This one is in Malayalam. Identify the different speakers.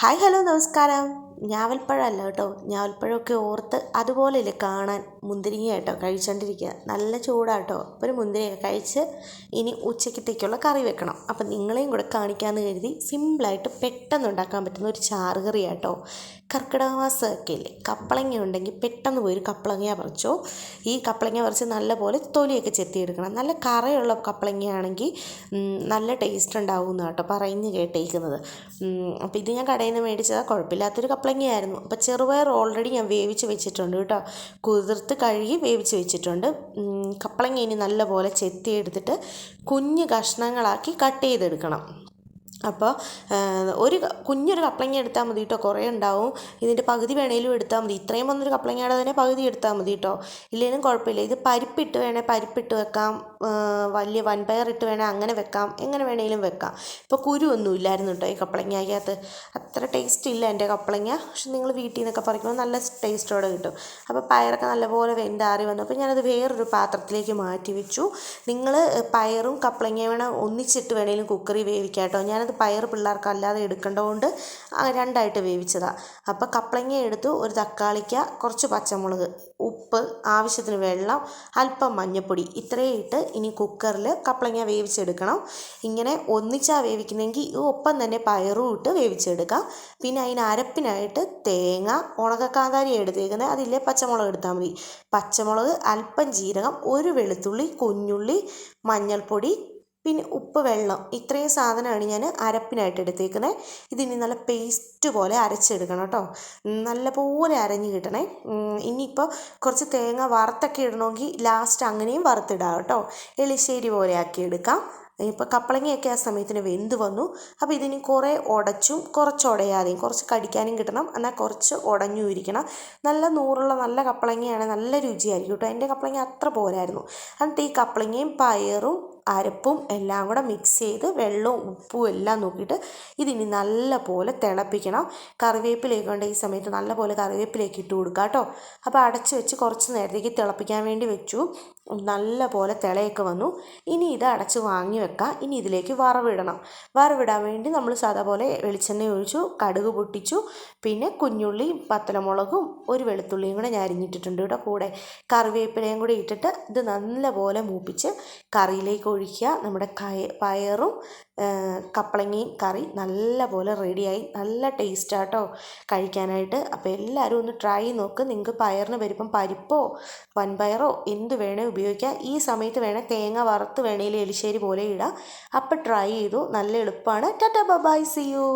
Speaker 1: ഹായ് ഹലോ നമസ്കാരം. ഞാവൽപ്പഴമല്ല കേട്ടോ, ഞാവൽപ്പഴമൊക്കെ ഓർത്ത് അതുപോലെയല്ലേ കാണാൻ മുന്തിരിങ്ങ കേട്ടോ കഴിച്ചുകൊണ്ടിരിക്കുക. നല്ല ചൂടാട്ടോ. ഒരു മുന്തിരിയൊക്കെ കഴിച്ച് ഇനി ഉച്ചക്കത്തേക്കുള്ള കറി വെക്കണം. അപ്പം നിങ്ങളെയും കൂടെ കാണിക്കാമെന്ന് കരുതി സിമ്പിളായിട്ട് പെട്ടെന്ന് ഉണ്ടാക്കാൻ പറ്റുന്ന ഒരു ചാറ് കറി കേട്ടോ. കർക്കിടക മാസമൊക്കെ ഇല്ലേ, കപ്പളങ്ങ ഉണ്ടെങ്കിൽ പെട്ടെന്ന് പോയി ഒരു കപ്പളങ്ങ പറിച്ചോ. ഈ കപ്പളങ്ങ പറിച്ച് നല്ലപോലെ തൊലിയൊക്കെ ചെത്തിയെടുക്കണം. നല്ല കറയുള്ള കപ്പളങ്ങയാണെങ്കിൽ നല്ല ടേസ്റ്റ് ഉണ്ടാവും എന്ന് കേട്ടോ പറഞ്ഞ് കേട്ടേക്കുന്നത്. അപ്പോൾ ഇത് ഞാൻ കടയിൽ നിന്ന് മേടിച്ചതാണ്. കുഴപ്പമില്ലാത്തൊരു കപ്പളങ്ങയായിരുന്നു. അപ്പോൾ ചെറുപയർ ഓൾറെഡി ഞാൻ വേവിച്ച് വെച്ചിട്ടുണ്ട് കേട്ടോ. കുതിർത്ത് കഴുകി വേവിച്ച് വെച്ചിട്ടുണ്ട്. കപ്പളങ്ങ ഇനി നല്ലപോലെ ചെത്തിയെടുത്തിട്ട് കുഞ്ഞ് കഷ്ണങ്ങളാക്കി കട്ട് ചെയ്തെടുക്കണം. അപ്പോൾ കുഞ്ഞൊരു കപ്പളങ്ങ എടുത്താൽ മതി കേട്ടോ, കുറേ ഉണ്ടാവും. ഇതിൻ്റെ പകുതി വേണേലും എടുത്താൽ മതി. ഇത്രയും വന്നൊരു കപ്പളങ്ങയുടെ തന്നെ പകുതി എടുത്താൽ മതി കേട്ടോ, ഇല്ലെങ്കിലും കുഴപ്പമില്ല. ഇത് പരിപ്പിട്ട് വേണേൽ പരിപ്പിട്ട് വെക്കാം, വലിയ വൻപയറിട്ട് വേണേൽ അങ്ങനെ വെക്കാം, എങ്ങനെ വേണേലും വെക്കാം. ഇപ്പോൾ കുരുവൊന്നും ഇല്ലായിരുന്നു കേട്ടോ ഈ കപ്പളങ്ങയ്ക്കകത്ത്. അത്ര ടേസ്റ്റ് ഇല്ല എൻ്റെ കപ്പളങ്ങ. പക്ഷെ നിങ്ങൾ വീട്ടിൽ നിന്നൊക്കെ പറിക്കുമ്പോൾ നല്ല ടേസ്റ്റോടെ കിട്ടും. അപ്പോൾ പയറൊക്കെ നല്ലപോലെ വെന്താറി വന്നു. അപ്പോൾ ഞാനത് വേറൊരു പാത്രത്തിലേക്ക് മാറ്റി വെച്ചു. നിങ്ങൾ പയറും കപ്പളങ്ങയും വേണം ഒന്നിച്ചിട്ട് വേണേലും കുക്കറിൽ വേവിക്കാം കേട്ടോ. ഞാനത് പയർ പിള്ളേർക്ക് അല്ലാതെ എടുക്കേണ്ടതുകൊണ്ട് രണ്ടായിട്ട് വേവിച്ചതാണ്. അപ്പോൾ കപ്പളങ്ങ എടുത്തു, ഒരു തക്കാളിക്ക, കുറച്ച് പച്ചമുളക്, ഉപ്പ്, ആവശ്യത്തിന് വെള്ളം, അല്പം മഞ്ഞൾപ്പൊടി, ഇത്രയും ഇട്ട് ഇനി കുക്കറിൽ കപ്പളങ്ങ വേവിച്ചെടുക്കണം. ഇങ്ങനെ ഒന്നിച്ചാണ് വേവിക്കുന്നതെങ്കിൽ ഒപ്പം തന്നെ പയറും ഇട്ട് വേവിച്ചെടുക്കാം. പിന്നെ അതിന് അരപ്പിനായിട്ട് തേങ്ങ, ഉണക്കക്കാന്താരി എടുത്തേക്കുന്നത്, അതില്ലേ പച്ചമുളക് എടുത്താൽ മതി. പച്ചമുളക്, അല്പം ജീരകം, ഒരു വെളുത്തുള്ളി, കുഞ്ഞുള്ളി, മഞ്ഞൾപ്പൊടി, പിന്നെ ഉപ്പ്, വെള്ളം, ഇത്രയും സാധനമാണ് ഞാൻ അരപ്പിനായിട്ട് എടുത്തേക്കുന്നത്. ഇതിനി നല്ല പേസ്റ്റ് പോലെ അരച്ചെടുക്കണം കേട്ടോ. നല്ലപോലെ അരഞ്ഞ് കിട്ടണേ. ഇനിയിപ്പോൾ കുറച്ച് തേങ്ങ വറുത്തൊക്കെ ഇടണമെങ്കിൽ ലാസ്റ്റ് അങ്ങനെയും വറുത്തിടാം കേട്ടോ. എളിശ്ശേരി പോലെ ആക്കി എടുക്കാം. ഇപ്പോൾ കപ്പളങ്ങയൊക്കെ ആ സമയത്തിന് വെന്ത് വന്നു. അപ്പോൾ ഇതിന് കുറേ ഉടച്ചും കുറച്ച് ഉടയാതെയും, കുറച്ച് കടിക്കാനും കിട്ടണം, എന്നാൽ കുറച്ച് ഉടഞ്ഞും ഇരിക്കണം. നല്ല നൂറുള്ള നല്ല കപ്പളങ്ങയാണ്, നല്ല രുചിയായിരിക്കും കേട്ടോ. എൻ്റെ കപ്പളങ്ങ അത്ര പോരായിരുന്നു. എന്നിട്ട് ഈ കപ്പളങ്ങയും പയറും അരപ്പും എല്ലാം കൂടെ മിക്സ് ചെയ്ത് വെള്ളവും ഉപ്പും എല്ലാം നോക്കിയിട്ട് ഇതിനി നല്ല പോലെ തിളപ്പിക്കണം. കറിവേപ്പിലയൊക്കെ ഉണ്ട് ഈ സമയത്ത്, നല്ല പോലെ കറിവേപ്പിലേക്ക് ഇട്ട് കൊടുക്കുക കേട്ടോ. അപ്പോൾ അടച്ച് വെച്ച് കുറച്ച് നേരത്തേക്ക് തിളപ്പിക്കാൻ വേണ്ടി വെച്ചു. നല്ല പോലെ തിളയൊക്കെ വന്നു. ഇനി ഇത് അടച്ച് വാങ്ങി വെക്കാം. ഇനി ഇതിലേക്ക് വറവിടണം. വറവിടാൻ വേണ്ടി നമ്മൾ സാധാ പോലെ വെളിച്ചെണ്ണ ഒഴിച്ചു, കടുക് പൊട്ടിച്ചു, പിന്നെ കുഞ്ഞുള്ളിയും പത്തലമുളകും ഒരു വെളുത്തുള്ളിയും കൂടെ ഞാൻ അരിഞ്ഞിട്ടിട്ടുണ്ട് കേട്ടോ. കൂടെ കറിവേപ്പിലയും കൂടെ ഇട്ടിട്ട് ഇത് നല്ല പോലെ മൂപ്പിച്ച് കറിയിലേക്ക് ഒഴിക്കുക. നമ്മുടെ പയറും കപ്പളങ്ങയും കറി നല്ല പോലെ റെഡിയായി. നല്ല ടേസ്റ്റാണ് കേട്ടോ കഴിക്കാനായിട്ട്. അപ്പോൾ എല്ലാവരും ഒന്ന് ട്രൈ നോക്ക്. നിങ്ങൾക്ക് പയറിന് വരുമ്പം പരിപ്പോ വൻപയറോ എന്ത് വേണേൽ ഉപയോഗിക്കാം. ഈ സമയത്ത് വേണേൽ തേങ്ങ വറുത്ത് വേണേൽ എലിശ്ശേരി പോലെ ഇടാം. അപ്പോൾ ട്രൈ ചെയ്തു. നല്ല എളുപ്പമാണ്. Tata bye, see U.